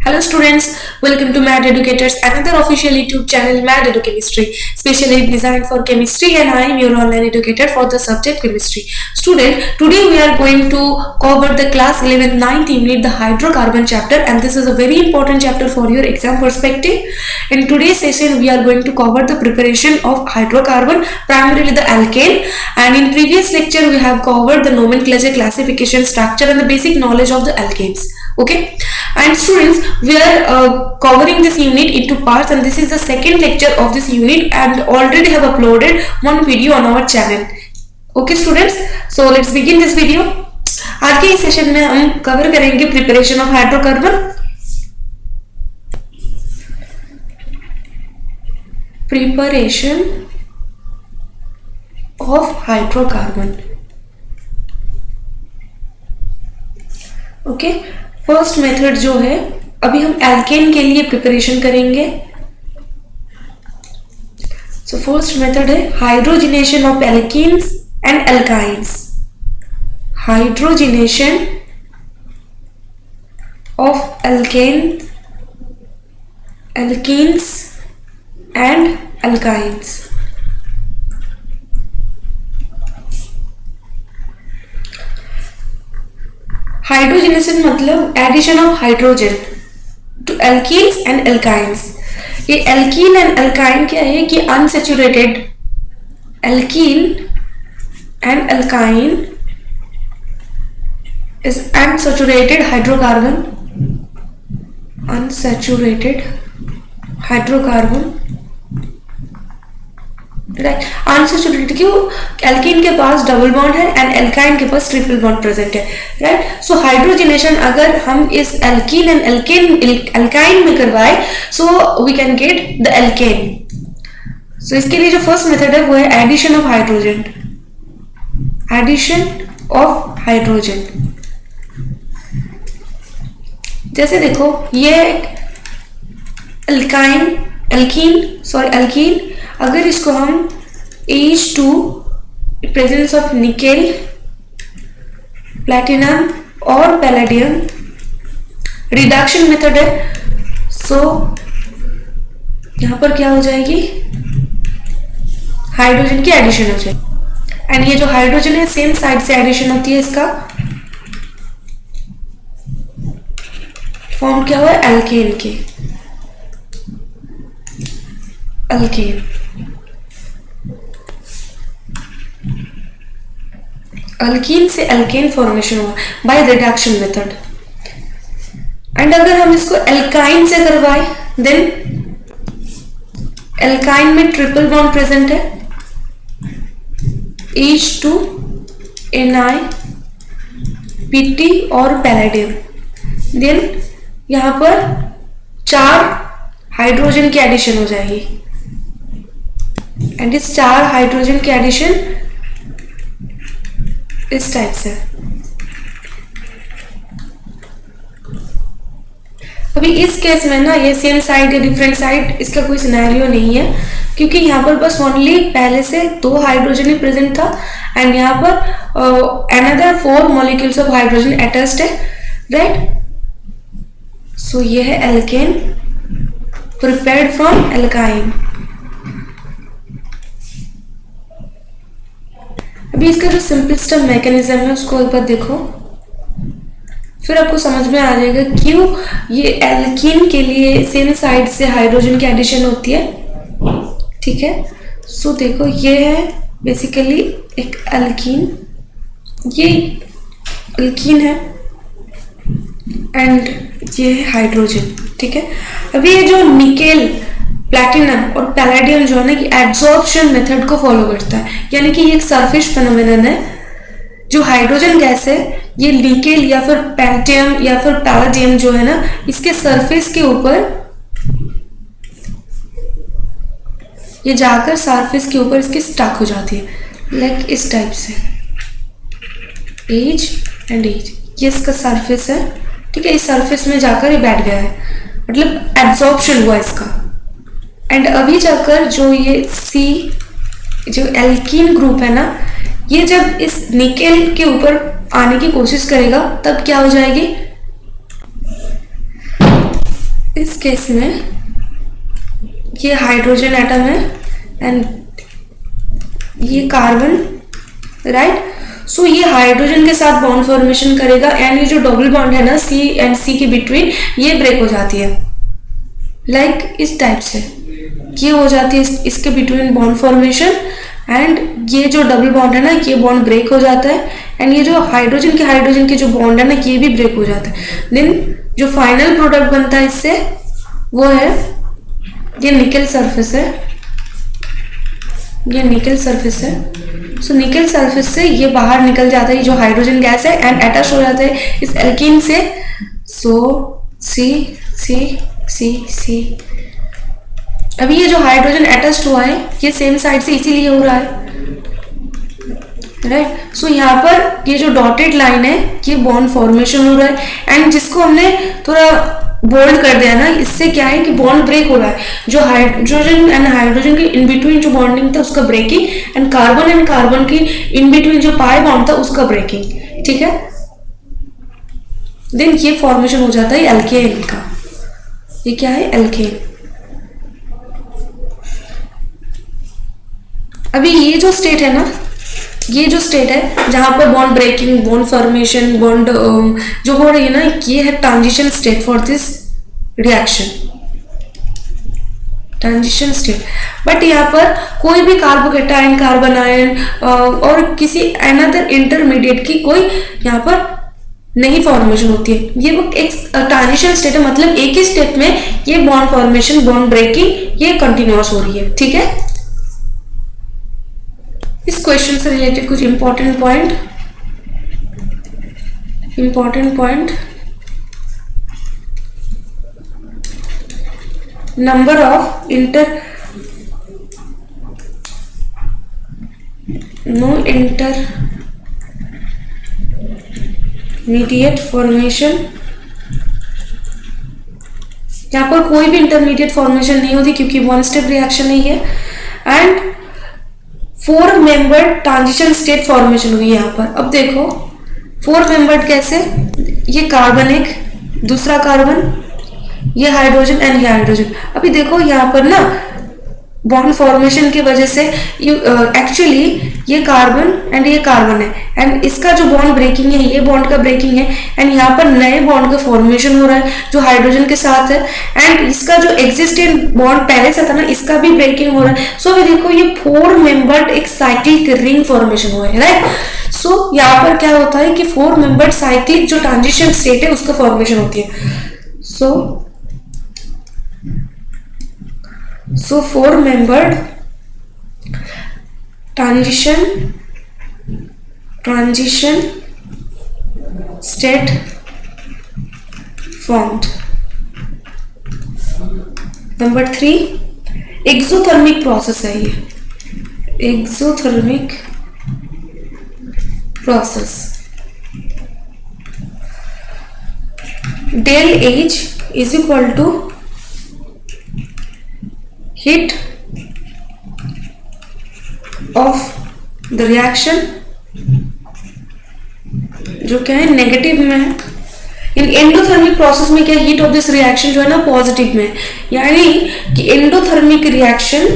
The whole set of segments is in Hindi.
Hello students, welcome to Mad Educators, another official YouTube channel Mad Educhemistry, specially designed for chemistry, and I am your online educator for the subject chemistry. Student, today we are going to cover the class 11th 9th unit, the hydrocarbon chapter, and this is a very important chapter for your exam perspective. In today's session we are going to cover the preparation of hydrocarbon, primarily the alkane, and in previous lecture we have covered the nomenclature, classification, structure and the basic knowledge of the alkanes. Okay, and students, we are covering this unit into parts, and this is the second lecture of this unit, and already have uploaded one video on our channel. Okay students, so let's begin this video. आज के इस सेशन में हम कवर करेंगे preparation of hydrocarbon, preparation of hydrocarbon. Okay, first method जो है, अभी हम एल्केन के लिए प्रिपरेशन करेंगे. सो फर्स्ट मेथड है hydrogenation of alkenes and alkynes. Hydrogenation of alkenes and alkynes. Hydrogenation मतलब addition of hydrogen to alkenes and alkynes. ये एल्कीन एंड एल्काइन क्या है कि unsaturated alkene and alkyne is unsaturated hydrocarbon. Unsaturated hydrocarbon, right. Unsaturated क्यों? एल्कीन के पास डबल बॉन्ड है एंड एल्काइन के पास ट्रिपल बॉन्ड प्रेजेंट है, राइट. सो हाइड्रोजनेशन अगर हम इस एल्कीन एंड एल्काइन में करवाए, so we can get the alkane. So इसके लिए जो फर्स्ट मेथड है वो है addition of hydrogen. Addition of hydrogen, जैसे देखो ये एल्कीन, अगर इसको हम H2 presence of nickel, platinum और पैलेडियम, रिडक्शन मेथड है. सो यहां पर क्या हो जाएगी, हाइड्रोजन की एडिशन हो जाएगी, एंड ये जो हाइड्रोजन है सेम साइड से एडिशन होती है. इसका फॉर्म क्या हुआ, एल्केन के. अल्केन, अल्कीन से अल्केन फॉर्मेशन हुआ बाय रिडक्शन मेथड. एंड अगर हम इसको एल्काइन से करवाए, देन एल्काइन में ट्रिपल बॉन्ड प्रेजेंट है, H2 Na Pt और पैलेडियम. देन यहां पर 4 हाइड्रोजन की एडिशन हो जाएगी, एंड इस 4 हाइड्रोजन की एडिशन इस टाइप से. अभी इस केस में ना ये सेम साइड या डिफरेंट साइड, इसका कोई सिनेरियो नहीं है, क्योंकि यहाँ पर बस ओनली पहले से 2 हाइड्रोजन ही प्रेजेंट था, एंड यहाँ पर another 4 molecules of hydrogen attached है, राइट. सो ये है एल्केन प्रिपेयर्ड फ्रॉम एल्काइन. अभी इसका जो सिंपलेस्ट मैकेनिज्म है उसको एक बार देखो, फिर आपको समझ में आ जाएगा क्यों ये एल्कीन के लिए सेम साइड से हाइड्रोजन की एडिशन होती है. ठीक है, सो देखो ये है बेसिकली एक एल्कीन, ये एल्कीन है एंड ये है हाइड्रोजन. ठीक है, अभी ये जो निकेल, प्लैटिनम और पैलेडियम जो है ना, कि एब्जॉर्प्शन मेथड को फॉलो करता है, यानी कि ये एक सरफेस फेनोमेनन है. जो हाइड्रोजन गैस है, ये निकेल या फिर पैलेडियम या फिर पैलेडियम जो है ना, इसके सरफेस के ऊपर ये जाकर सरफेस के ऊपर इसकी स्टक हो जाती है, लाइक इस टाइप से, एज एंड एज. ये इसका सरफेस है, ठीक है. इस सरफेस में जाकर ये बैठ गया है, मतलब एब्जॉर्प्शन हुआ इसका. एंड अभी जाकर जो ये C, जो एल्कीन ग्रुप है ना, ये जब इस निकेल के ऊपर आने की कोशिश करेगा तब क्या हो जाएगी, इस केस में ये हाइड्रोजन एटम है एंड ये कार्बन, राइट। सो ये हाइड्रोजन के साथ बॉन्ड फॉर्मेशन करेगा एंड ये जो डबल बॉन्ड है ना सी एंड सी के बिटवीन, ये ब्रेक हो जाती है लाइक इस टाइप से, ये हो जाती है इसके बिटवीन बॉन्ड फॉर्मेशन एंड ये जो डबल बॉन्ड है ना ये बॉन्ड ब्रेक हो जाता है एंड ये जो हाइड्रोजन के जो बॉन्ड है ना ये भी ब्रेक हो जाता है। देन जो फाइनल प्रोडक्ट बनता है इससे वो है ये निकल सरफेस है, ये निकल सरफेस है। सो निकल सरफेस से ये बाहर निकल जाता है जो हाइड्रोजन गैस है एंड अटैच हो जाता है इस एल्कीन से। सो सी सी सी सी, अभी ये जो हाइड्रोजन अटैच्ड हुआ है ये सेम साइड से इसीलिए हो रहा है, राइट। सो यहाँ पर ये जो डॉटेड लाइन है ये बॉन्ड फॉर्मेशन हो रहा है एंड जिसको हमने थोड़ा बोल्ड कर दिया ना, इससे क्या है कि बॉन्ड ब्रेक हो रहा है। जो हाइड्रोजन एंड हाइड्रोजन के इन बिटवीन जो बॉन्डिंग था उसका ब्रेकिंग एंड कार्बन की इन बिटवीन जो पाई बॉन्ड था उसका ब्रेकिंग, ठीक है। देन ये फॉर्मेशन हो जाता है एल्केन का। ये क्या है? एल्केन। अभी ये जो स्टेट है ना, ये जो स्टेट है जहां पर bond breaking, bond formation, bond जो हो रही है ना, ये है transition state for this reaction, transition state. But यहाँ पर कोई भी कार्बोकेटायन, कार्बन आयन और किसी अनदर इंटरमीडिएट की कोई यहाँ पर नहीं फॉर्मेशन होती है। ये वो एक ट्रांजिशन स्टेट है, मतलब एक ही स्टेट में ये बॉन्ड फॉर्मेशन, बॉन्ड ब्रेकिंग ये कंटिन्यूअस हो रही है, ठीक है। इस क्वेश्चन से रिलेटेड कुछ important point, number of intermediate formation. यहाँ पर कोई भी इंटरमीडिएट फॉर्मेशन नहीं होती क्योंकि वन स्टेप रिएक्शन नहीं है and 4 membered transition state formation हुई यहाँ पर। अब देखो 4 मेंबर्ड कैसे, ये कार्बन एक, दूसरा कार्बन, ये हाइड्रोजन एंड ये हाइड्रोजन। अभी देखो यहाँ पर ना बॉन्ड फॉर्मेशन की वजह से एक्चुअली ये कार्बन एंड ये कार्बन है एंड इसका जो बॉन्ड ब्रेकिंग है ये बॉन्ड का ब्रेकिंग है एंड यहाँ पर नए बॉन्ड का फॉर्मेशन हो रहा है जो हाइड्रोजन के साथ है एंड इसका जो एग्जिस्टेंट बॉन्ड पहले से था ना इसका भी ब्रेकिंग हो रहा है। सो अभी देखो ये 4 मेंबर्ड एक साइक्लिक रिंग फॉर्मेशन हुआ है, राइट। सो यहाँ पर क्या होता है कि 4 मेंबर्ड साइक्लिक जो ट्रांजिशन स्टेट है उसका फॉर्मेशन होती है। So 4 membered transition state formed. Number 3 exothermic process है ये, exothermic process. Del H is equal to heat of the reaction, जो क्या है नेगेटिव में है। इन एंडोथर्मिक प्रोसेस में क्या हीट ऑफ दिस रिएक्शन जो है ना पॉजिटिव में, यानी कि एंडोथर्मिक रिएक्शन,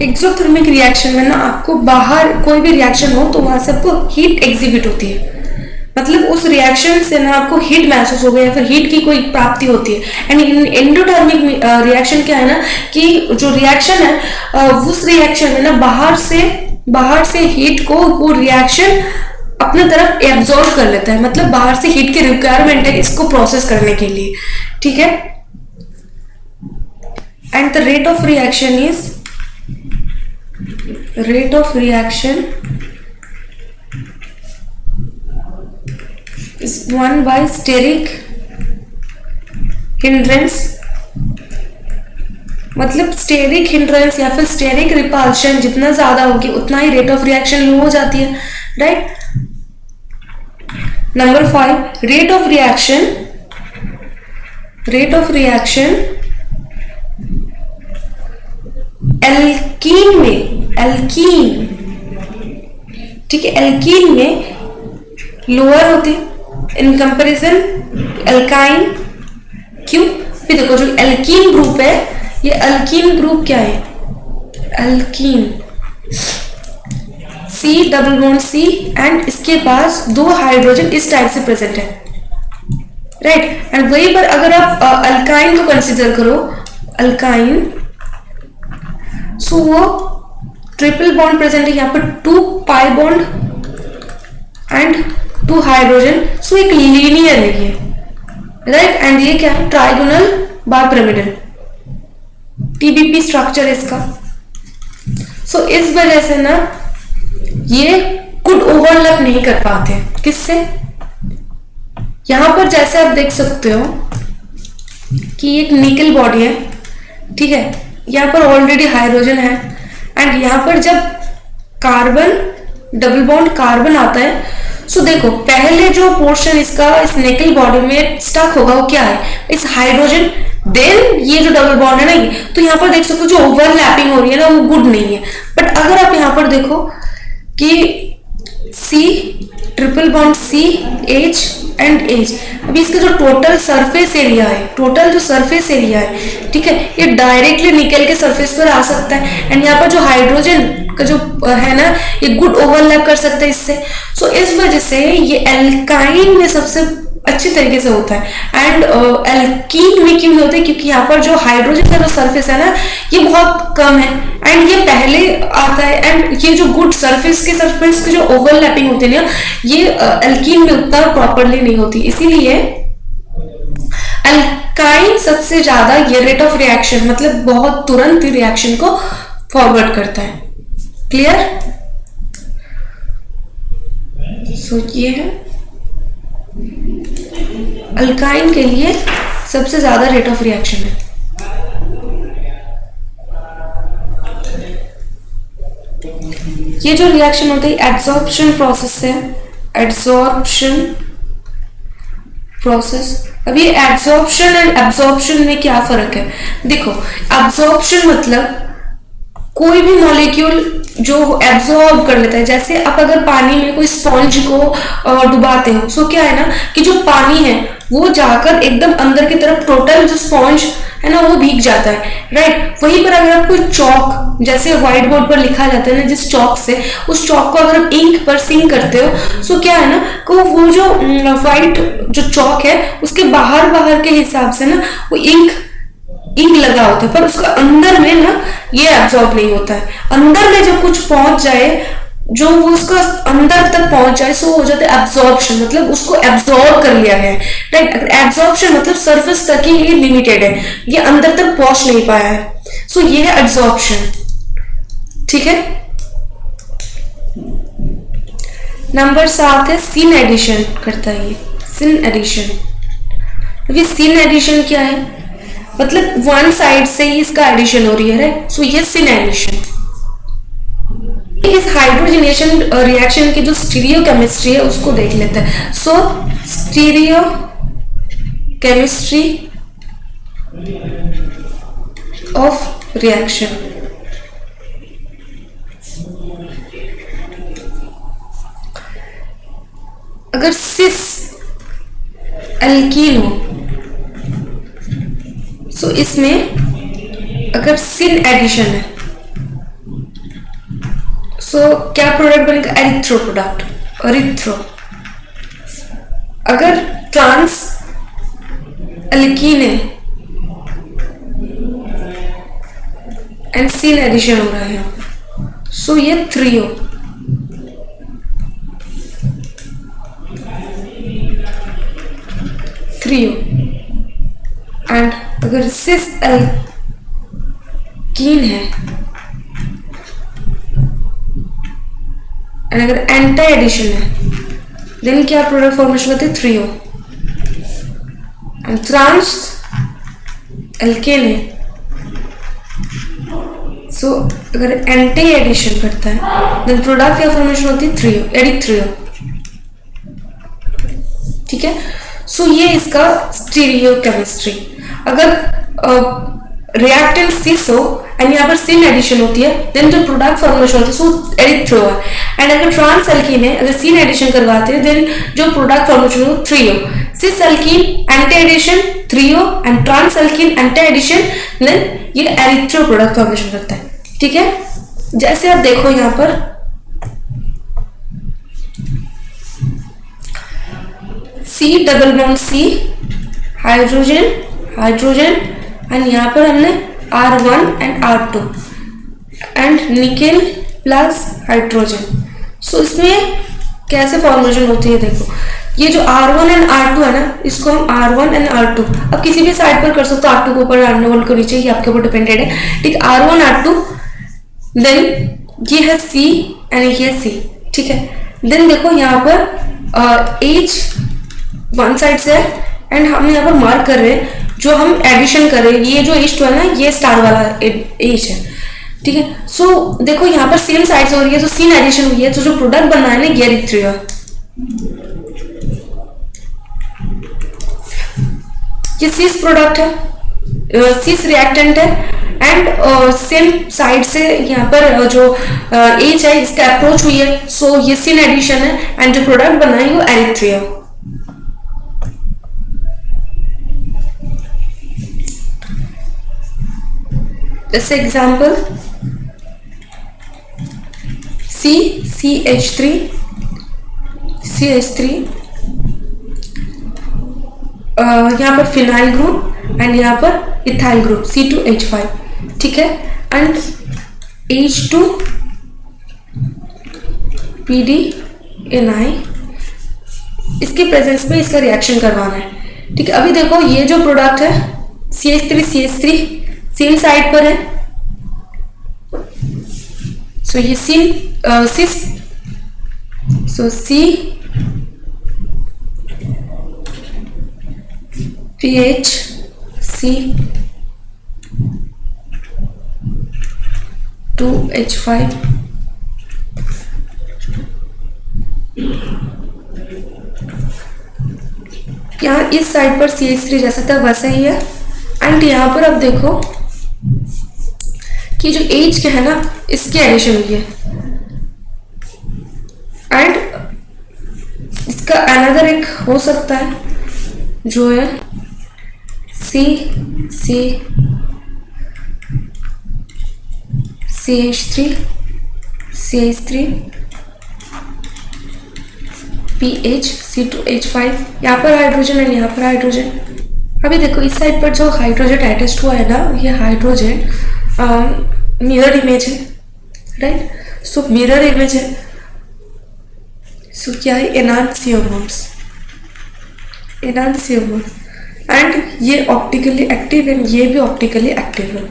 एक्सोथर्मिक रिएक्शन में ना आपको बाहर कोई भी रिएक्शन हो तो वहां से आपको हीट एग्जिबिट होती है, मतलब उस रिएक्शन से ना आपको हीट महसूस हो गया या फिर हीट की कोई प्राप्ति होती है। एंड एंडोथर्मिक रिएक्शन क्या है ना कि जो रिएक्शन है उस रिएक्शन में ना बाहर से हीट को वो रिएक्शन अपने तरफ एब्जॉर्ब कर लेता है, मतलब बाहर से हीट की रिक्वायरमेंट है इसको प्रोसेस करने के लिए, ठीक है। And the rate of reaction is 1 by steric hindrance, मतलब स्टेरिक हिंड्रेंस या फिर स्टेरिक रिपल्शन जितना ज्यादा होगी उतना ही रेट ऑफ रिएक्शन लो हो जाती है, right. Number 5 rate of reaction alkene, ठीक है, एल्कीन में लोअर होती इन कंपैरिजन एल्काइन क्यों? फिर देखो जो एल्कीन ग्रुप है, ये एल्कीन ग्रुप क्या है? Alkene C double bond C and इसके पास 2 हाइड्रोजन इस टाइप से प्रेजेंट है, राइट। एंड वहीं पर अगर आप अल्काइन को कंसीडर करो, अल्काइन, सो वो ट्रिपल बॉन्ड प्रेजेंट है, यहाँ पर 2 पाई बॉन्ड एंड 2 हाइड्रोजन, सो एक लीनियर है ये, राइट। एंड ये क्या है? ट्राइगोनल बाइपिरामिडल TBP स्ट्रक्चर है इसका। सो इस वजह से ना ये गुड ओवरलैप नहीं कर पाते। किससे? यहां पर जैसे आप देख सकते हो कि एक निकल बॉडी है, ठीक है, यहां पर ऑलरेडी हाइड्रोजन है एंड यहां पर जब कार्बन डबल बॉन्ड कार्बन आता है, सो देखो पहले जो पोर्शन इसका इस निकल बॉडी में स्टक होगा वो क्या है? इस हाइड्रोजन, देन ये जो डबल बॉन्ड है ना ये, तो यहाँ पर देख सकते हो जो ओवरलैपिंग हो रही है ना वो गुड नहीं है। बट अगर आप यहाँ पर देखो कि C triple bond C H and H, अभी इसका जो टोटल सरफेस एरिया है, टोटल जो सरफेस एरिया है, ठीक है, ये डायरेक्टली निकल के सरफेस पर आ सकता है एंड यहाँ पर जो हाइड्रोजन का जो है ना ये गुड ओवरलैप कर सकता है इससे। सो इस वजह से ये एल्काइन में सबसे अच्छे तरीके से होता है एंड एल्कीन में क्यों होता है? क्योंकि यहाँ पर जो हाइड्रोजन का जो सरफेस है ना ये बहुत कम है एंड ये पहले आता है एंड ये जो गुड सरफेस के जो ओवरलैपिंग होती है ना ये एल्कीन में उतना प्रॉपरली नहीं होती, इसीलिए एल्काइन सबसे ज्यादा ये रेट ऑफ रिएक्शन मतलब बहुत तुरंत रिएक्शन को फॉरवर्ड करता है। क्लियर? सो ये है अल्काइन के लिए सबसे ज्यादा रेट ऑफ रिएक्शन है। ये जो रिएक्शन होती है एड्सॉर्प्शन प्रोसेस से, एड्सॉर्प्शन प्रोसेस। अब ये एड्सॉर्प्शन एंड एब्सॉर्प्शन में क्या फर्क है? देखो एब्सॉर्प्शन मतलब कोई भी मॉलिक्यूल जो एब्जॉर्ब कर लेता है, जैसे आप अगर पानी में कोई स्पॉन्ज को डुबाते हो, सो क्या है ना कि जो पानी है वो जाकर एकदम अंदर की तरफ टोटल जो स्पॉन्ज है ना वो भीग जाता है, राइट। वहीं पर अगर आप कोई चौक जैसे व्हाइट बोर्ड पर लिखा जाता है ना जिस चौक से, उस चौक को अगर आप इंक पर सिंक करते हो, सो क्या है ना कि वो जो व्हाइट जो चौक है उसके बाहर बाहर के हिसाब से ना वो इंक लगा होता है, पर उसका अंदर में ना ये एब्जॉर्ब नहीं होता है। अंदर में जब कुछ पहुंच जाए, जो वो उसका अंदर तक पहुंच जाए, सो हो जाता है एब्जॉर्प्शन, मतलब उसको एब्जॉर्ब कर लिया है, राइट। एब्जॉर्प्शन मतलब सरफेस तक ही ये लिमिटेड है, ये अंदर तक पहुंच नहीं पाया है, सो ये है एब्जॉर्प्शन, ठीक है। नंबर 7 है सिन एडिशन करता है ये, सिन एडिशन। अभी सिन एडिशन क्या है? मतलब वन साइड से ही इसका एडिशन हो रही है, राइट। सो ये सिन एडिशन। इस हाइड्रोजनेशन रिएक्शन की जो स्टीरियो केमिस्ट्री है उसको देख लेते हैं। सो स्टीरियो केमिस्ट्री ऑफ रिएक्शन। अगर सिस एल्कीन हो, सो इसमें अगर सिन एडिशन है, सो क्या प्रोडक्ट बनेगा? Erythro product, erythro. अगर ट्रांस एल्कीन है एंड सिन एडिशन हो रहा है, सो ये थ्रियो, एंड अगर सिस एल्कीन है एंड अगर एंटी एडिशन है, देन क्या प्रोडक्ट फॉर्मेशन होती है? थ्रियो। एंड ट्रांस एल्केन है, सो अगर एंटी एडिशन करता है देन प्रोडक्ट क्या फॉर्मेशन होती है? थ्रियो, एरिथ्रियो, ठीक है। सो ये इसका स्टीरियो केमिस्ट्री। अगर रिएक्टेंट सिस हो एंड यहाँ पर सिन एडिशन होती है, देन जो प्रोडक्ट फॉर्मेशन होती है सो एरिथ्रो है। एंड अगर ट्रांस एल्कीन है, अगर सिन एडिशन करवाते हैं, देन जो प्रोडक्ट फॉर्मेशन हो threo, cis alkene anti addition threo and trans alkene anti addition, then ये एरिथ्रियो प्रोडक्ट फॉर्मेशन करता है। ठीक है, जैसे आप देखो यहाँ पर C double bond C hydrogen hydrogen and यहाँ पर हमने R1 and R2 and nickel plus hydrogen. So इसमें कैसे फॉर्मेशन होती है, देखो ये जो R1 एंड R2 है ना, इसको हम R1 एंड R2 अब किसी भी साइड पर कर सकते हो, R2 को ऊपर R1 को नीचे, ये आपके ऊपर डिपेंडेड है। ठीक, R1 R2, देन ये है C एंड ये है C। ठीक है, देन देखो यहाँ पर H वन साइड से है एंड हम यहाँ पर मार्क कर रहे हैं जो हम एडिशन कर रहे हैं, ये जो H2 है ना, ये स्टार वाला H है। ठीक है, सो देखो यहाँ पर सेम साइड से हो रही है, तो सीन एडिशन हुई है, तो जो प्रोडक्ट बना है ना, ये एरिथ्रिया, ये सिस प्रोडक्ट है, सिस रिएक्टेंट है एंड सेम साइड से यहाँ पर जो H है इसका अप्रोच हुई है, सो ये सीन एडिशन है एंड जो प्रोडक्ट बना है वो एरिथ्रिया। जैसे एग्जाम्पल CH3 यहाँ पर फिनाइल ग्रुप एंड यहाँ पर इथाइल ग्रुप C2H5। ठीक है, एंड H2 PDNI, इसके प्रेजेंस में इसका रिएक्शन करवाना है। ठीक है, अभी देखो ये जो प्रोडक्ट है CH3 सेम साइड पर है, सो ये सिस, सो C PH C 2H5 यहाँ इस साइड पर CH3 जैसा था वैसा ही है एंड यहाँ पर अब देखो कि जो H के है ना, इसकी एडिशन हुई है एंड इसका अनदर एक हो सकता है जो है CH3 PH C2H5, यहाँ पर हाइड्रोजन है, यहाँ पर हाइड्रोजन। अभी देखो इस साइड पर जो हाइड्रोजन अटैच्ड हुआ है ना, ये हाइड्रोजन मिरर इमेज है, राइट। सो मिरर इमेज है, सो क्या है, एनांसियोमर्स एंड ये ऑप्टिकली एक्टिव है, ये भी ऑप्टिकली एक्टिव है,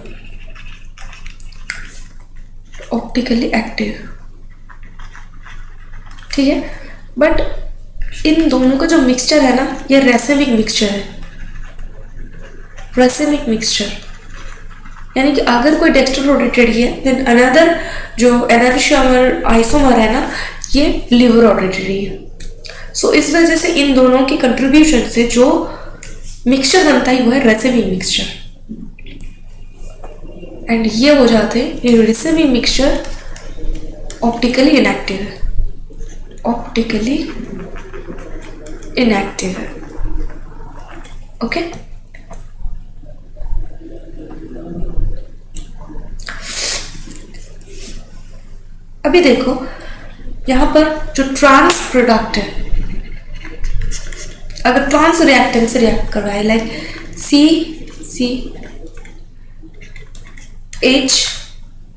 ऑप्टिकली एक्टिव। ठीक है, बट इन दोनों का जो मिक्सचर है ना, ये रेसिमिक मिक्सचर है, रेसिमिक मिक्सचर, यानी कि अगर कोई डेक्स्टर रोटेटेड है देन अनदर जो एनर्शियोमर आइसोमर है ना, ये लिवर रोटेटेड है। सो इस वजह से इन दोनों के कंट्रीब्यूशन से जो मिक्सचर बनता है वो है रेसिमिक मिक्सचर एंड ये हो जाते हैं, ये रेसिमिक मिक्सचर ऑप्टिकली इनएक्टिव है, ऑप्टिकली इनएक्टिव है। ओके, अभी देखो यहाँ पर जो ट्रांस प्रोडक्ट है, अगर ट्रांस रिएक्टेंट से रिएक्ट कर रहा है, लाइक CH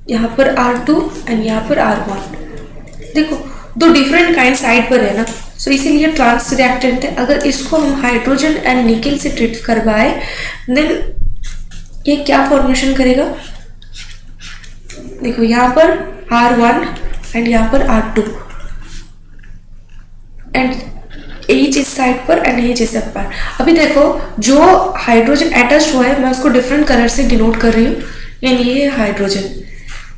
यहाँ पर R2 एंड यहाँ पर R1, देखो दो डिफरेंट काइंड साइड पर है ना, सो इसीलिए ट्रांस रिएक्टेंट है। अगर इसको हम हाइड्रोजन एंड निकेल से ट्रीट करवाए देन ये क्या फॉर्मेशन करेगा, देखो यहाँ पर R1 एंड यहाँ पर R2 एंड H इस साइड पर एंड H इस साइड पर। अभी देखो जो हाइड्रोजन अटैच्ड हुआ है मैं उसको डिफरेंट कलर से डिनोट कर रही हूँ, यानी ये हाइड्रोजन,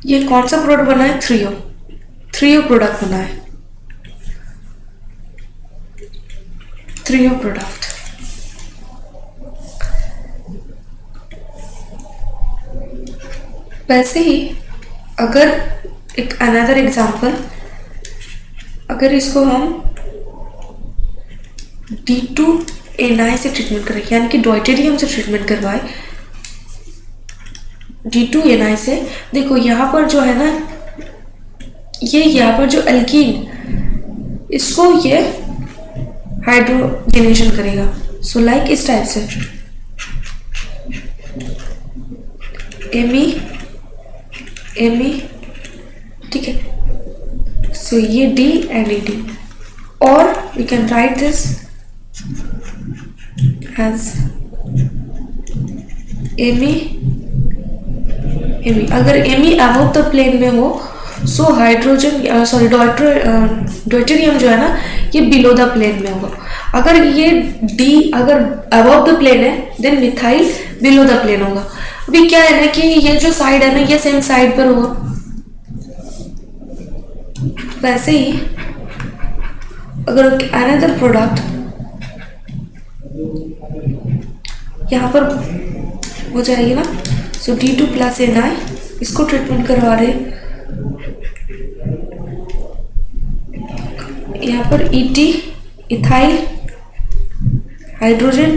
ये कौन सा प्रोडक्ट बना है, थ्रियो प्रोडक्ट बना है, थ्रियो प्रोडक्ट। वैसे ही अगर एक अनदर एग्जांपल, अगर इसको हम D2 Na से ट्रीटमेंट कराए, यानी कि ड्यूटेरियम से ट्रीटमेंट करवाए D2Na से। देखो यहाँ पर जो है ना, ये यहाँ पर जो एल्कीन, इसको ये हाइड्रोजनेशन करेगा। सो लाइक इस टाइप से एमी, ठीक है। सो ये D and AD, और we can write this as एमी। अगर एमी अबव द प्लेन में हो, सो हाइड्रोजन सॉरी ड्यूटेरियम जो है ना, ये बिलो द प्लेन में होगा। अगर ये D अगर अबव द प्लेन है, then methyl below the plane होगा। अभी क्या है ना कि ये जो साइड है ना, ये सेम साइड पर होगा। वैसे ही अगर अनदर प्रोडक्ट यहाँ पर हो जाएगी ना, सो D2 प्लस Na, इसको ट्रीटमेंट करवा रहे, यहाँ पर ET इथाइल हाइड्रोजन,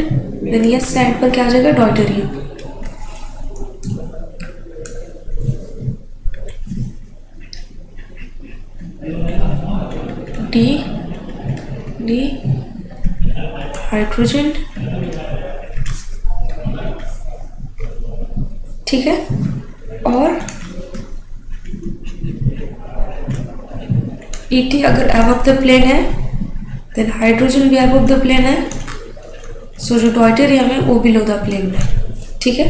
देन ये साइड पर क्या आ जाएगा, ड्यूटेरियम। D हाइड्रोजन, ठीक है। और ET अगर अबव द प्लेन है, देन हाइड्रोजन भी अबव द प्लेन है, सो जो ड्यूटेरियम है वो बिलो द प्लेन में, ठीक है।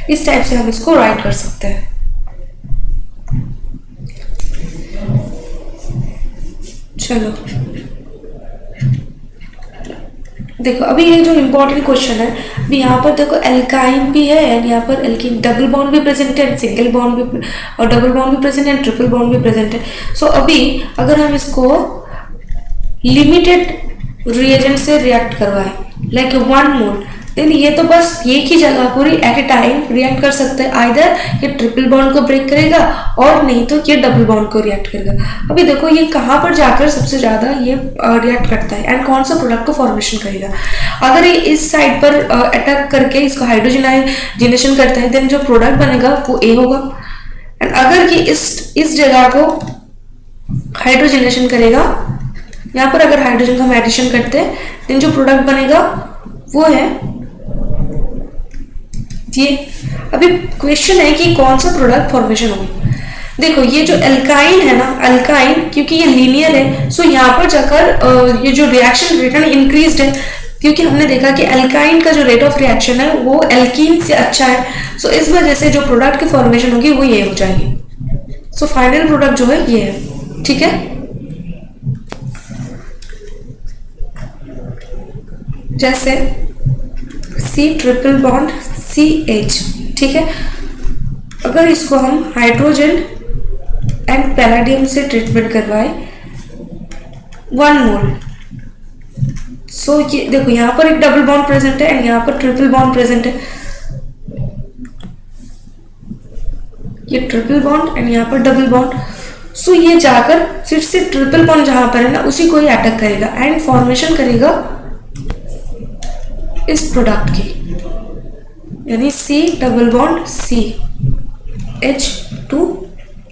इस टाइप से हम इसको राइट कर सकते हैं। चलो देखो, अभी ये जो इम्पोर्टेंट क्वेश्चन है, अभी यहाँ पर देखो एल्काइन भी है एंड यहाँ पर एल्कीन डबल बॉन्ड भी प्रेजेंट है, सिंगल बॉन्ड भी और डबल बॉन्ड भी प्रेजेंट है, ट्रिपल बॉन्ड भी प्रेजेंट है। सो अभी अगर हम इसको लिमिटेड रिएजेंट से रिएक्ट करवाएं, लाइक 1 मोल, देन ये तो बस एक ही जगह पूरी एट ए टाइम रिएक्ट कर सकते हैं। आइदर ये ट्रिपल बॉन्ड को ब्रेक करेगा और नहीं तो ये डबल बॉन्ड को रिएक्ट करेगा। अभी देखो ये कहाँ पर जाकर सबसे ज्यादा ये रिएक्ट करता है एंड कौन सा प्रोडक्ट को फॉर्मेशन करेगा। अगर ये इस साइड पर अटैक करके इसको हाइड्रोजनाइजेशन करता है, देन जो प्रोडक्ट बनेगा वो A होगा। एंड अगर ये इस जगह को हाइड्रोजनेशन करेगा, यहाँ पर अगर हाइड्रोजन का हम एडिशन करते हैं, देन जो प्रोडक्ट बनेगा वो है ये। अभी क्वेश्चन है कि कौन सा प्रोडक्ट फॉर्मेशन होगी। देखो ये जो एल्काइन है ना, अल्काइन क्योंकि ये लीनियर है, सो यहाँ पर जाकर ये जो रिएक्शन रेट है ना इंक्रीज्ड है, क्योंकि हमने देखा कि एल्काइन का जो रेट ऑफ रिएक्शन है वो एल्कीन से अच्छा है। सो इस वजह से जो प्रोडक्ट की फॉर्मेशन होगी वो ये हो जाएगी। सो फाइनल प्रोडक्ट जो है ये है, ठीक है। जैसे C ट्रिपल बॉन्ड CH, ठीक है। अगर इसको हम हाइड्रोजन एंड पैलेडियम से ट्रीटमेंट करवाए 1 मोल, सो ये देखो यहाँ पर एक डबल बॉन्ड प्रेजेंट है एंड यहाँ पर ट्रिपल बॉन्ड प्रेजेंट है। ये ट्रिपल बॉन्ड एंड यहाँ पर डबल बॉन्ड, सो ये जाकर फिर से ट्रिपल बॉन्ड जहां पर है ना उसी को ही अटैक करेगा एंड फॉर्मेशन करेगा इस प्रोडक्ट की, यानी C double bond C H2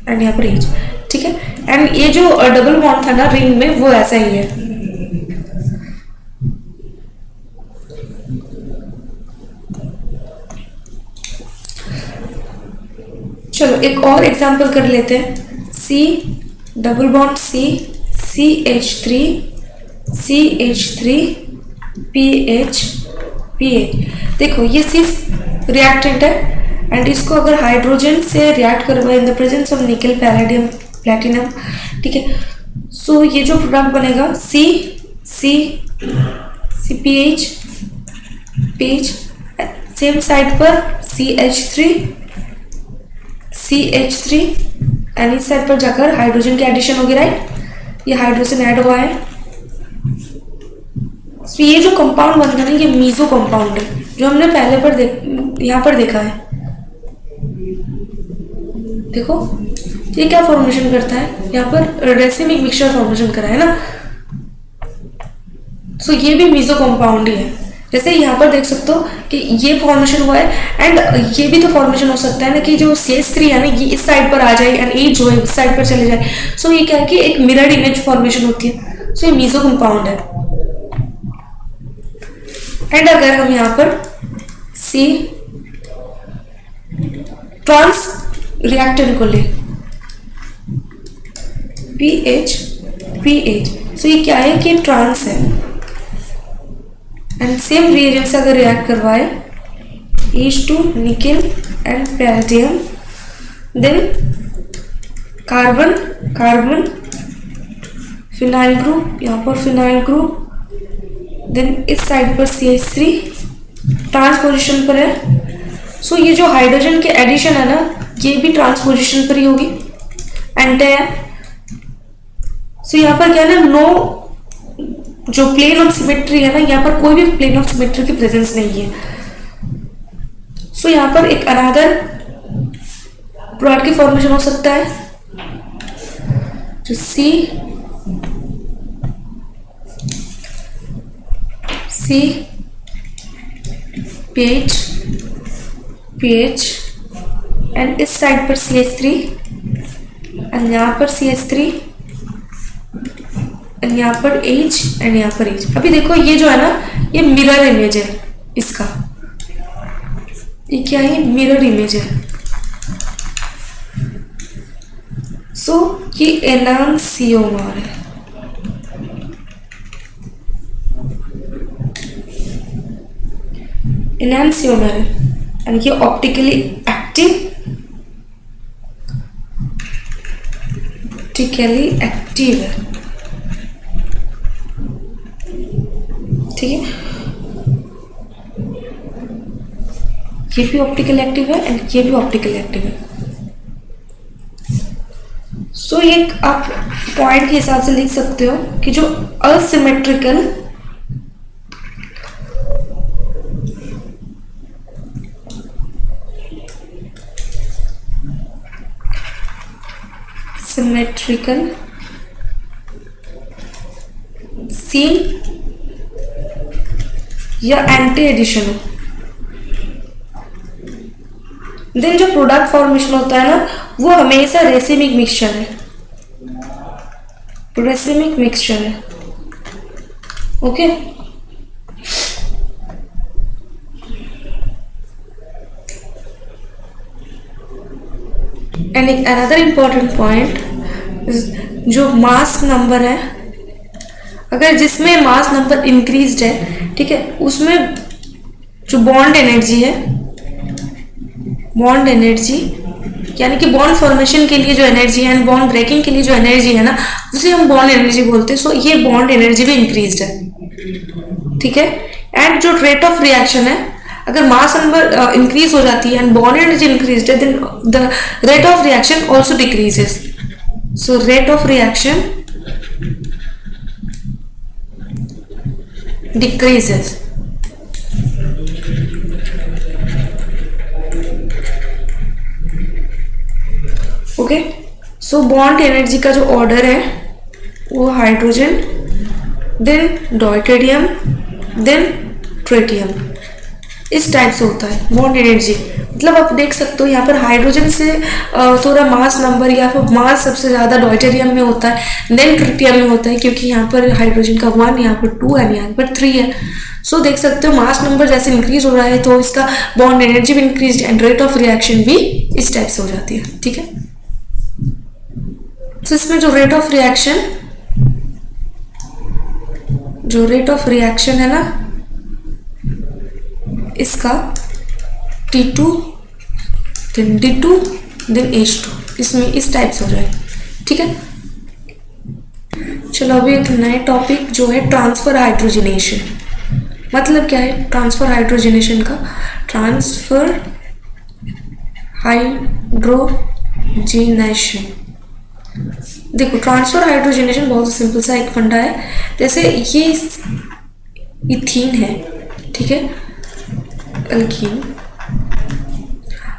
and यहाँ पर H, ठीक है। एंड ये जो डबल बॉन्ड था ना रिंग में वो ऐसा ही है। चलो एक और एग्जांपल कर लेते हैं। C double bond C CH3 CH3 PH PH, देखो ये सिर्फ रिएक्टेंट है एंड इसको अगर हाइड्रोजन से रिएक्ट करवाए इन द प्रेजेंस ऑफ निकल पैलेडियम प्लैटिनम, ठीक है। सो ये जो प्रोडक्ट बनेगा CPH PH, सेम साइड पर CH3 एंड इस साइड पर जाकर हाइड्रोजन की एडिशन होगी, राइट। ये हाइड्रोजन ऐड हुआ है। तो ये जो कंपाउंड बनता है ना ये मीजो कंपाउंड है, जो हमने पहले पर यहाँ पर देखा है। देखो ये क्या फॉर्मेशन करता है, यहाँ पर रेसिमिक मिक्सचर फॉर्मेशन करा है ना। सो ये भी मीजो कंपाउंड ही है, जैसे यहाँ पर देख सकते हो कि ये फॉर्मेशन हुआ है, एंड ये भी तो फॉर्मेशन हो सकता है ना कि जो CH3 है ना ये इस साइड पर आ जाए एंड H जो है इस साइड पर चले जाए। सो ये क्या है कि एक मिरर इमेज फॉर्मेशन होती है। सो ये मीजो कंपाउंड है। एंड अगर हम यहाँ पर सी ट्रांस रिएक्टेंट को ले PH, सो ये क्या है कि ट्रांस है, एंड सेम रिएजेंट से अगर रिएक्ट करवाए H2 nickel and palladium, then carbon carbon phenyl group, यहाँ पर फिनाइल ग्रुप, देन इस साइड पर CH3 ट्रांस पोजिशन पर है। सो ये जो हाइड्रोजन के एडिशन है ना ये भी ट्रांस पोजिशन पर ही होगी, एंटी है। सो यहाँ पर क्या है ना, नो जो प्लेन ऑफ सिमेट्री है ना, यहाँ पर कोई भी प्लेन ऑफ सिमेट्री की प्रेजेंस नहीं है। सो यहाँ पर एक अनदर प्रोडक्ट की फॉर्मेशन हो सकता है जो सी PH एंड इस साइड पर CH3 एंड यहाँ पर CH3 एंड यहाँ पर H एंड यहाँ पर H। अभी देखो ये जो है ना ये मिरर इमेज है इसका, ये क्या है, मिरर इमेज है। सो ये एनांसियोमर है। एनांसियोमर है एंड ये ऑप्टिकली एक्टिव है। ठीक है, ये भी ऑप्टिकल एक्टिव है एंड ये भी ऑप्टिकल एक्टिव है। सो ये आप पॉइंट के हिसाब से लिख सकते हो कि जो असिमेट्रिकल सीन या एंटी एडिशन हो, देन जो प्रोडक्ट फॉर्मेशन होता है ना वो हमेशा रेसिमिक मिक्सचर है, रेसिमिक मिक्सचर है। ओके, एंड एक अनदर इंपॉर्टेंट पॉइंट, जो मास नंबर है, अगर जिसमें मास नंबर इंक्रीज्ड है, ठीक है, उसमें जो बॉन्ड एनर्जी है, बॉन्ड एनर्जी यानी कि बॉन्ड फॉर्मेशन के लिए जो एनर्जी है एंड बॉन्ड ब्रेकिंग के लिए जो एनर्जी है ना उसे हम बॉन्ड एनर्जी बोलते हैं। सो ये बॉन्ड एनर्जी भी इंक्रीज्ड है। ठीक है, एंड जो रेट ऑफ रिएक्शन है, अगर मास नंबर इंक्रीज हो जाती है एंड बॉन्ड एनर्जी इंक्रीज्ड है, then the rate of reaction also decreases. So rate of reaction decreases। Okay, so bond energy का जो ऑर्डर है वो hydrogen, then deuterium, then tritium, इस टाइप से होता है बॉन्ड एनर्जी। मतलब आप देख सकते हो यहाँ पर हाइड्रोजन से थोड़ा मास नंबर या फिर मास सबसे ज़्यादा डॉयटेरियम में होता है, देन ट्रिटियम में होता है, क्योंकि यहाँ पर हाइड्रोजन का 1, यहाँ पर 2 एंड यहाँ पर 3 है। सो देख सकते हो मास नंबर जैसे इंक्रीज हो रहा है तो इसका बॉन्ड एनर्जी भी increase and rate of reaction भी इस टाइप से हो जाती है। ठीक है, तो इसमें जो रेट ऑफ रिएक्शन है ना इसका T2 then D2 then H2, इसमें इस टाइप से हो जाए। ठीक है, चलो अभी एक नए टॉपिक जो है ट्रांसफर हाइड्रोजनेशन। मतलब क्या है ट्रांसफर हाइड्रोजनेशन का? ट्रांसफर हाइड्रोजनेशन, देखो ट्रांसफर हाइड्रोजनेशन बहुत सिंपल सा एक फंडा है। जैसे ये इथीन है, ठीक है, अल्कीन,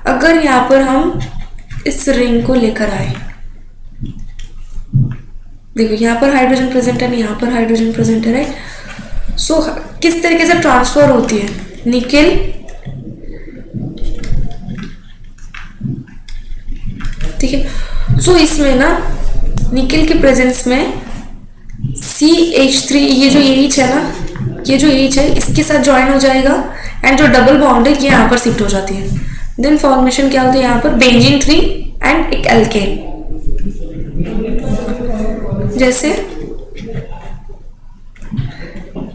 अगर यहाँ पर हम इस रिंग को लेकर आए, देखो यहाँ पर हाइड्रोजन प्रेजेंट है, यहाँ पर हाइड्रोजन प्रेजेंट है, राइट। सो किस तरीके से ट्रांसफर होती है, निकेल ठीक है। सो इसमें ना निकेल के प्रेजेंस में CH3 ये जो H है ना, ये जो H है इसके साथ ज्वाइन हो जाएगा एंड जो डबल बॉन्ड है ये यहाँ पर शिफ्ट हो जाती है। देन फॉर्मेशन क्या होता है यहाँ पर, बेंजीन 3 एंड एक एल्केन। जैसे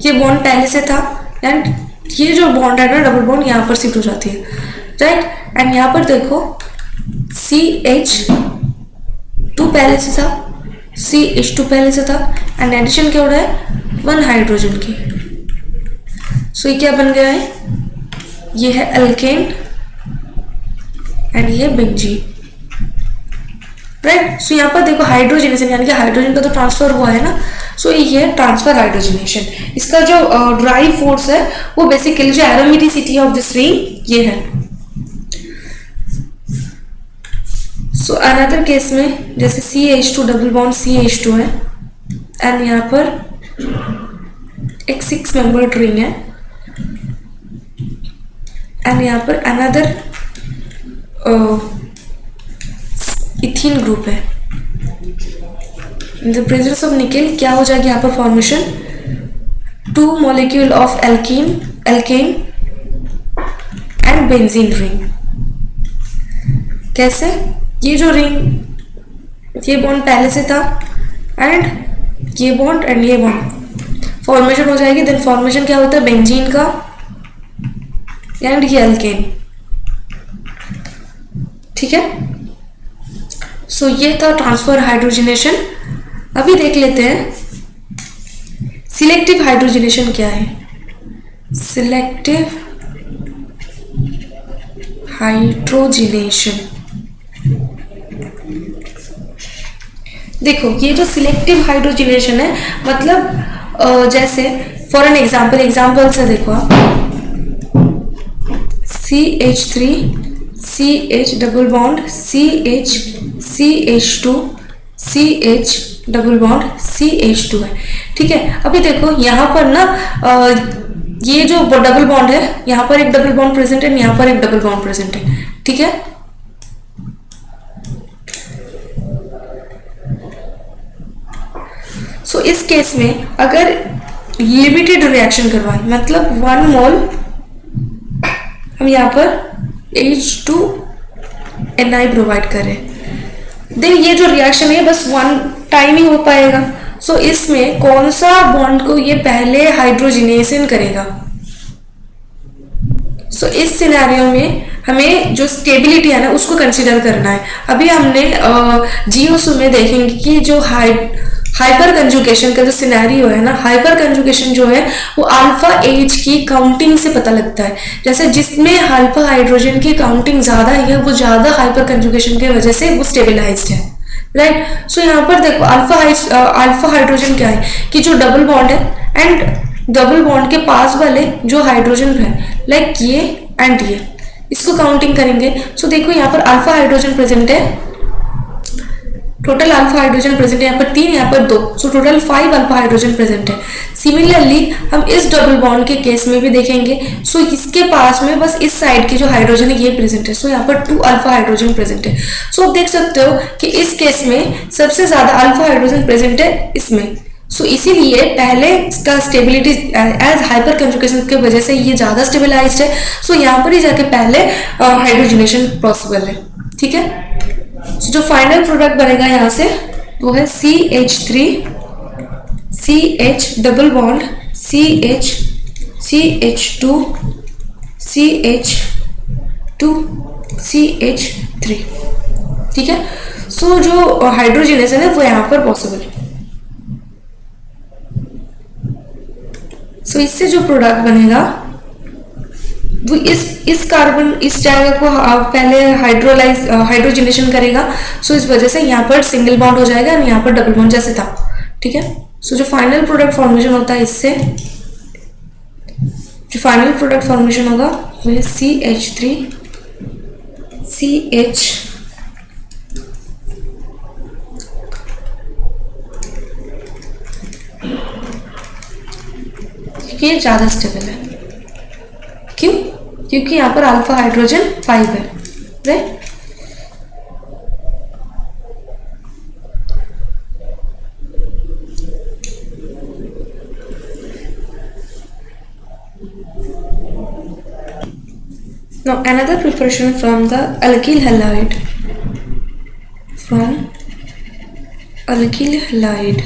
ये बॉन्ड पहले से था एंड ये जो बॉन्ड है ना डबल बॉन्ड यहाँ पर शिफ्ट हो जाती है, राइट। एंड यहाँ पर देखो CH2 पहले से था, CH2 पहले से था एंड एडिशन क्या हो रहा है, 1 हाइड्रोजन की। सो ये क्या बन गया है, ये है एल्केन एंड ये बेंजीन, राइट। सो यहाँ पर देखो हाइड्रोजनेशन यानी कि हाइड्रोजन का तो ट्रांसफर हुआ है ना, सो ये है ट्रांसफर हाइड्रोजनेशन। इसका जो ड्राइव फोर्स है वो बेसिकली जो एरोमेटिसिटी ऑफ दिस रिंग ये है। सो अनदर केस में जैसे CH2 डबल बॉन्ड CH2 है एंड यहाँ पर एक 6 मेंबर्ड रिंग है एंड यहाँ पर अनदर इथीन ग्रुप है। In the presence of nickel क्या हो जाएगी यहाँ पर formation, 2 molecule of alkene and benzene ring. कैसे, ये जो रिंग ये बॉन्ड पहले से था एंड ये बॉन्ड एंड ये बॉन्ड फॉर्मेशन हो जाएगी। देन फॉर्मेशन क्या होता है, बेंजीन का एंड ये एल्केन, ठीक है। सो ये था ट्रांसफर हाइड्रोजनेशन। अभी देख लेते हैं सिलेक्टिव हाइड्रोजनेशन क्या है। सिलेक्टिव हाइड्रोजनेशन, देखो ये जो सिलेक्टिव हाइड्रोजनेशन है मतलब जैसे फॉर एन एग्जाम्पल से देखो आप CH3 CH double bond CH CH2 CH double bond CH2 है, ठीक है। अभी देखो यहाँ पर ना ये जो डबल बॉन्ड है यहाँ पर एक डबल बॉन्ड प्रेजेंट है, यहाँ पर एक डबल बॉन्ड प्रेजेंट है, ठीक है। सो इस केस में अगर लिमिटेड रिएक्शन करवाएं मतलब 1 मोल हम यहाँ पर H2Ni प्रोवाइड करें, देन ये जो रिएक्शन है बस 1 टाइम ही हो पाएगा। सो इसमें कौन सा बॉन्ड को ये पहले हाइड्रोजनेशन करेगा। सो इस सिनेरियो में हमें जो स्टेबिलिटी है ना उसको कंसीडर करना है। अभी हमने GOSU में देखेंगे कि जो हाइपर कंजुगेशन का जो सिनेरियो है ना, हाइपर कंजुगेशन जो है वो अल्फा एच की काउंटिंग से पता लगता है। जैसे जिसमें अल्फा हाइड्रोजन की काउंटिंग ज्यादा है वो ज्यादा हाइपर कंजुगेशन की वजह से वो स्टेबिलाइज्ड है, राइट। सो यहाँ पर देखो अल्फा हाइड्रोजन क्या है कि जो डबल बॉन्ड है एंड डबल बॉन्ड के पास वाले जो हाइड्रोजन है लाइक ये एंड ये, इसको काउंटिंग करेंगे। सो देखो यहाँ पर अल्फा हाइड्रोजन प्रेजेंट है, टोटल अल्फा हाइड्रोजन प्रेजेंट है यहाँ पर 3, यहाँ पर 2, so total 5 alpha hydrogen present है। सिमिलरली हम इस डबल बॉन्ड के केस में भी देखेंगे। सो इसके पास में बस इस साइड की जो हाइड्रोजन है ये प्रेजेंट है, सो यहाँ पर 2 अल्फा हाइड्रोजन प्रेजेंट है। सो आप देख सकते हो कि इस केस में सबसे ज्यादा अल्फा हाइड्रोजन प्रेजेंट है इसमें। सो इसीलिए पहले इसका स्टेबिलिटी एज हाइपर कंजुगेशन की वजह से ये ज्यादा स्टेबिलाइज्ड है। सो यहाँ पर ही जाके पहले हाइड्रोजनेशन पॉसिबल है, ठीक है। So, जो फाइनल प्रोडक्ट बनेगा यहाँ से वो है CH3 CH double bond CH CH2 CH2 CH3, ठीक है। सो जो हाइड्रोजनेशन है वो यहाँ पर पॉसिबल है। सो इससे जो प्रोडक्ट बनेगा वो इस कार्बन इस जगह को पहले हाइड्रोजनेशन करेगा। सो इस वजह से यहाँ पर सिंगल बॉन्ड हो जाएगा और यहाँ पर डबल बॉन्ड जैसे था, ठीक है। सो जो फाइनल प्रोडक्ट फॉर्मेशन होता है इससे जो फाइनल प्रोडक्ट फॉर्मेशन होगा वो है CH3 CH क्योंकि ये ज़्यादा स्टेबल है। क्यों? क्योंकि यहाँ पर अल्फा हाइड्रोजन 5 है, right. Now another preparation from the alkyl halide. From alkyl halide.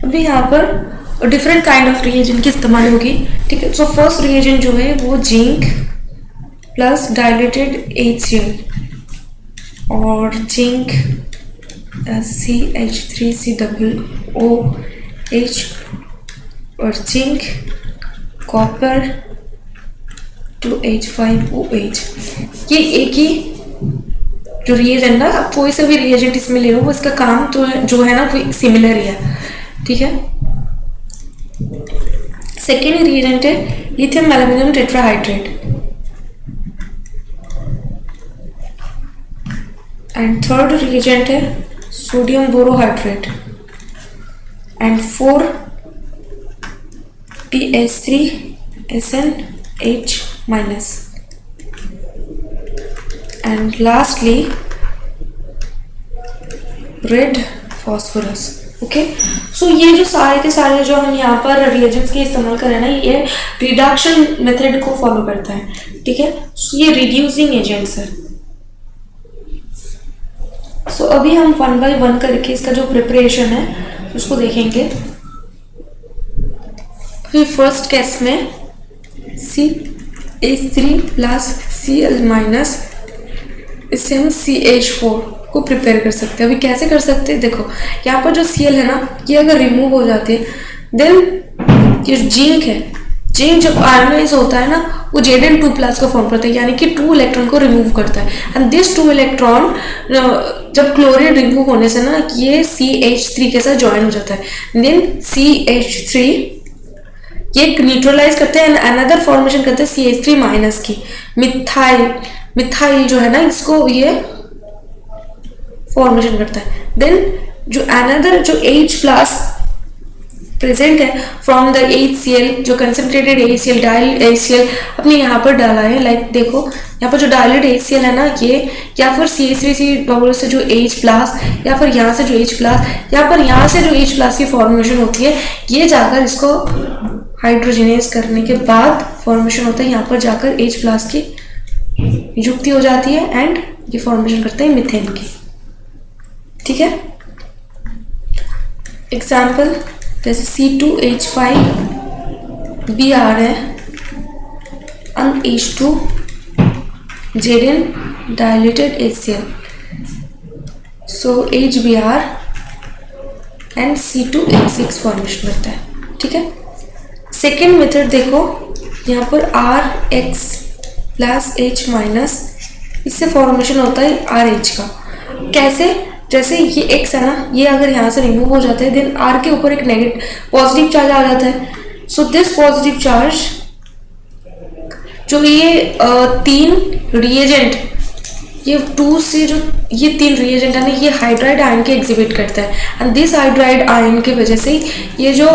अभी यहाँ पर डिफरेंट काइंड ऑफ रिएजेंट की इस्तेमाल होगी, ठीक है। सो फर्स्ट रिएजेंट जो है वो जिंक प्लस डाइल्यूटेड HCl और जिंक CH3COOH और जिंक कॉपर 2H5OH। ये एक ही जो रिएजेंट ना, आप कोई सा भी रिएजेंट इसमें ले लो, वो इसका काम तो जो है ना वो सिमिलर ही है, ठीक है। सेकेंड रिएजेंट है lithium aluminium tetrahydrate and third reagent है sodium borohydrate and 4PH3SnH minus and lastly red phosphorus. Okay, so ये जो सारे के सारे जो हम यहाँ पर रिएजेंट्स के इस्तेमाल कर रहे हैं ना, ये रिडक्शन मेथड को फॉलो करता है, ठीक है। सो ये रिड्यूसिंग एजेंट्स है। सो अभी हम 1 by 1 करके इसका जो प्रिपरेशन है उसको देखेंगे। फर्स्ट केस में CH3 प्लस Cl माइनस, इससे हम CH4 को प्रिपेयर कर सकते हैं। अभी कैसे कर सकते हैं, देखो यहाँ पर जो Cl है ना, ये अगर रिमूव हो जाती है, देन ये जिंक है, जिंक जब आयनाइज होता है ना, वो Zn2 प्लस का फॉर्म करता है, यानी कि 2 इलेक्ट्रॉन को रिमूव करता है। एंड दिस 2 इलेक्ट्रॉन जब क्लोरीन रिमूव होने से ना, ये CH3 के साथ ज्वाइन हो जाता है। देन CH3 ये न्यूट्रलाइज करते हैं एंड अनदर फॉर्मेशन करते हैं CH3 माइनस की, मिथाइल जो है ना, इसको ये फॉर्मेशन करता है। देन जो अनदर जो H प्लस प्रेजेंट है फ्रॉम द HCl, जो कंसंट्रेटेड HCl डाइल्यूट HCl अपने यहाँ पर डाला है। लाइक देखो यहाँ पर जो डाइल्यूट HCl है ना, ये या फिर CH3 से जो H प्लस, या फिर यहाँ से जो H प्लस, या फिर यहाँ से जो H प्लस की फॉर्मेशन होती है, ये जाकर इसको हाइड्रोजनेज करने के बाद फॉर्मेशन होता है, यहाँ पर जाकर H प्लस की युक्ति हो जाती है एंड ये फॉर्मेशन करते हैं मीथेन की, ठीक है। एग्जाम्पल जैसे C2H5Br है and H2 Zn diluted HCl, so HBr and C2H6 formation करता है, ठीक है। सेकेंड मेथड देखो, यहाँ पर RX प्लस H माइनस, इससे फॉर्मेशन होता है RH का। कैसे? जैसे ये X है ना, ये अगर यहाँ से रिमूव हो जाता है, देन R के ऊपर एक नेगेटिव पॉजिटिव चार्ज आ जाता है। सो दिस पॉजिटिव चार्ज जो ये 3 रिएजेंट, ये 2 से जो ये 3 रिएजेंट है ना, ये हाइड्राइड आयन के एग्जिबिट करता है एंड दिस हाइड्राइड आयन की वजह से ये जो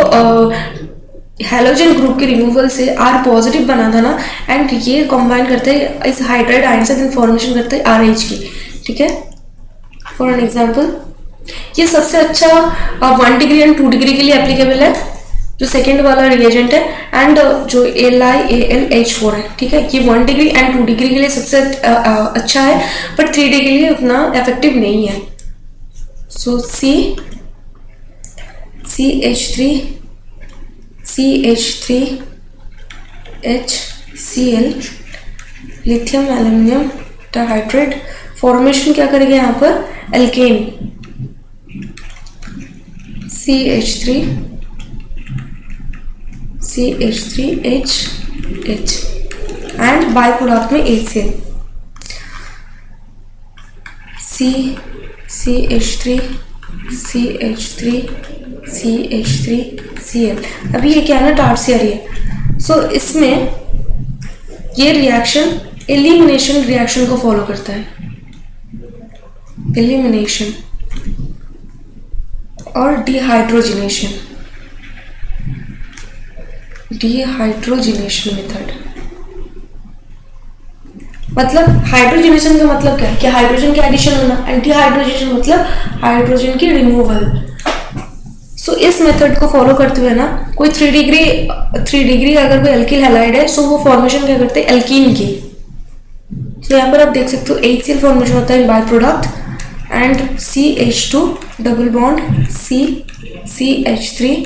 हैलोजन ग्रुप के रिमूवल से R पॉजिटिव बना था ना, एंड ये कंबाइन करते हैं इस हाइड्राइड आयन से, देन फॉर्मेशन करते हैं RH की, ठीक है। फॉर एन एग्जाम्पल, ये सबसे अच्छा 1 डिग्री एंड 2 डिग्री के लिए एप्लीकेबल है, जो सेकेंड वाला रिएजेंट है, एंड जो LiAlH4 है, ठीक है। ये 1 डिग्री एंड 2 डिग्री के लिए सबसे अच्छा है, बट 3 डिग्री के लिए उतना इफेक्टिव नहीं है। So CH3HCl lithium aluminium tetrahydrate formation क्या करेंगे यहाँ पर, alkane CH3HH and by product में HCl CH3CH3CH3Cl। अभी ये क्या है ना, टर्शियरी है। सो इसमें ये रिएक्शन एलिमिनेशन रिएक्शन को फॉलो करता है, एलिमिनेशन और डिहाइड्रोजिनेशन मेथड। मतलब हाइड्रोजनेशन का मतलब क्या है कि हाइड्रोजन के एडिशन होना, एंड डिहाइड्रोजनेशन मतलब हाइड्रोजन की रिमूवल। सो इस मेथड को फॉलो करते हुए ना कोई 3 डिग्री अगर कोई एल्किल हैलाइड है, सो वो फॉर्मेशन क्या करते हैं एल्कीन की। तो यहाँ पर आप देख सकते हो HCl फॉर्मेशन होता है by product, and CH2 double bond CH3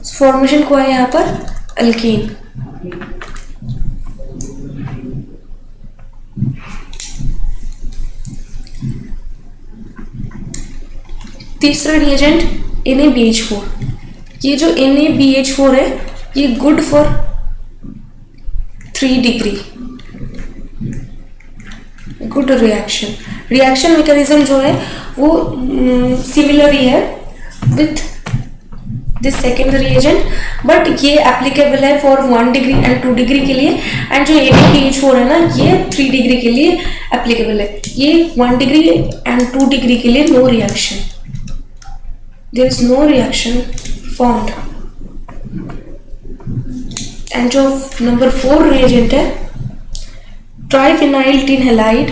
formation को है यहाँ पर एल्कीन। तीसरा रिएजेंट NaBH4। ये जो NaBH4 है ये good for 3 degree, good reaction mechanism जो है वो सिमिलर ही है with this second reagent, but ये एप्लीकेबल है फॉर 1 डिग्री एंड 2 डिग्री के लिए, एंड जो NaBH4 है ना ये 3 डिग्री के लिए एप्लीकेबल है। ये 1 डिग्री एंड 2 डिग्री के लिए no reaction, there is no reaction formed। And जो नंबर 4 रिएजेंट है ट्राइफिनाइल टीन हैलाइड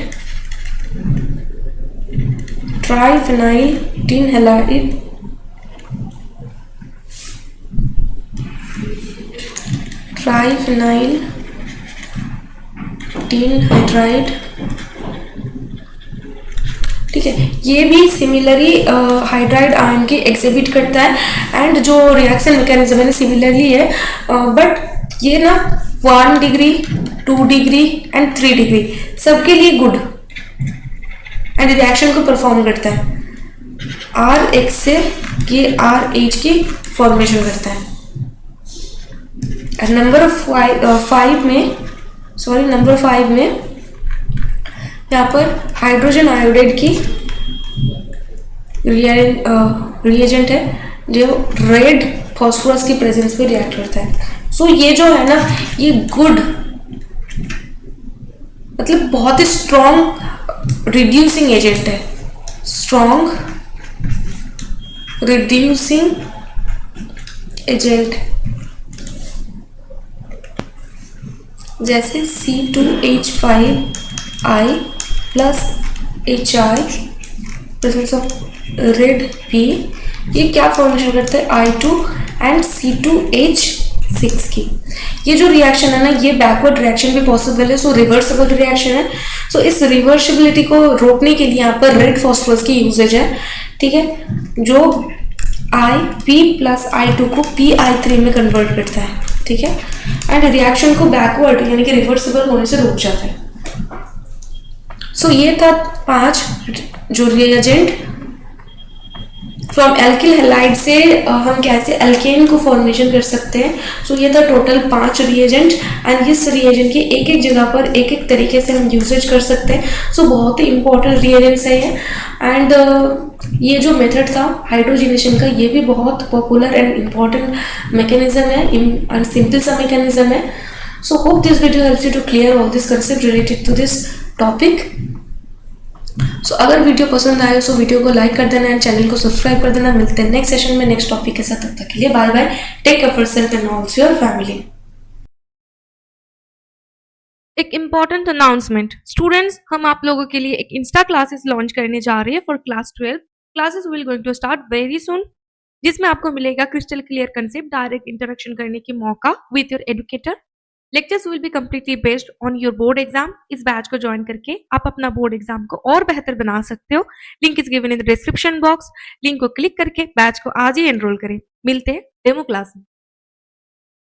हाइड्राइड, ठीक है। ये भी सिमिलरली हाइड्राइड आयन के एग्जिबिट करता है, एंड जो रिएक्शन मैकेनिज्म है सिमिलरली है, बट ये ना 1 डिग्री 2 डिग्री एंड 3 डिग्री सबके लिए गुड एंड रिएक्शन को परफॉर्म करता है। RH से ये RH की फॉर्मेशन करता है। नंबर 5 में यहाँ पर हाइड्रोजन आयोडाइड की रिएजेंट है जो रेड फॉस्फोरस की प्रेजेंस पे रिएक्ट करता है। सो ये जो है ना ये गुड मतलब बहुत ही स्ट्रॉन्ग रिड्यूसिंग एजेंट है, जैसे C2H5I plus HI presence of red P, ये क्या फॉर्मेशन करता है I2 एंड C2H6 की। ये जो रिएक्शन है ना ये बैकवर्ड रिएक्शन भी पॉसिबल है, सो रिवर्सिबल रिएक्शन है। सो इस रिवर्सिबिलिटी को रोकने के लिए यहाँ पर रेड फॉस्फोरस की यूजेज है, ठीक है, जो P प्लस I2 को PI3 में कन्वर्ट करता है, ठीक है, एंड रिएक्शन को बैकवर्ड यानी कि रिवर्सिबल होने से रोक जाता है। सो ये था 5 जो रिएजेंट फ्रॉम एल्किल हैलाइड से हम कैसे एल्केन को फॉर्मेशन कर सकते हैं। सो ये था टोटल 5 रिएजेंट, एंड इस रिएजेंट की एक एक जगह पर एक एक तरीके से हम यूसेज कर सकते हैं। सो बहुत ही इंपॉर्टेंट रिएजेंट्स है ये, एंड ये जो मेथड था हाइड्रोजनेशन का ये भी बहुत पॉपुलर एंड इम्पॉर्टेंट मैकेनिज्म है एंड सिंपल सा मैकेनिज्म है। So hope this video helps you to clear all this concept related to this topic. So अगर वीडियो पसंद आए तो वीडियो को लाइक कर देना एंड चैनल को सब्सक्राइब कर देना। मिलते हैं नेक्स्ट सेशन में नेक्स्ट टॉपिक के साथ, तब तक के लिए bye bye, take care for self and also your family. एक इम्पॉर्टेंट अनाउंसमेंट स्टूडेंट्स, हम आप लोगों के लिए एक इंस्टा क्लासेस लॉन्च करने जा रहे हैं for class 12। Classes will going to start very soon, जिसमें आपको मिलेगा crystal clear concept, direct interaction करने की मौका with your educator. Lectures will be completely based on your board exam. इस बैच को ज्वाइन करके आप अपना बोर्ड एग्जाम को और बेहतर बना सकते हो। Link is given in the description box. Link को क्लिक करके बैच को आज ही एनरोल करें। मिलते हैं डेमो क्लास में।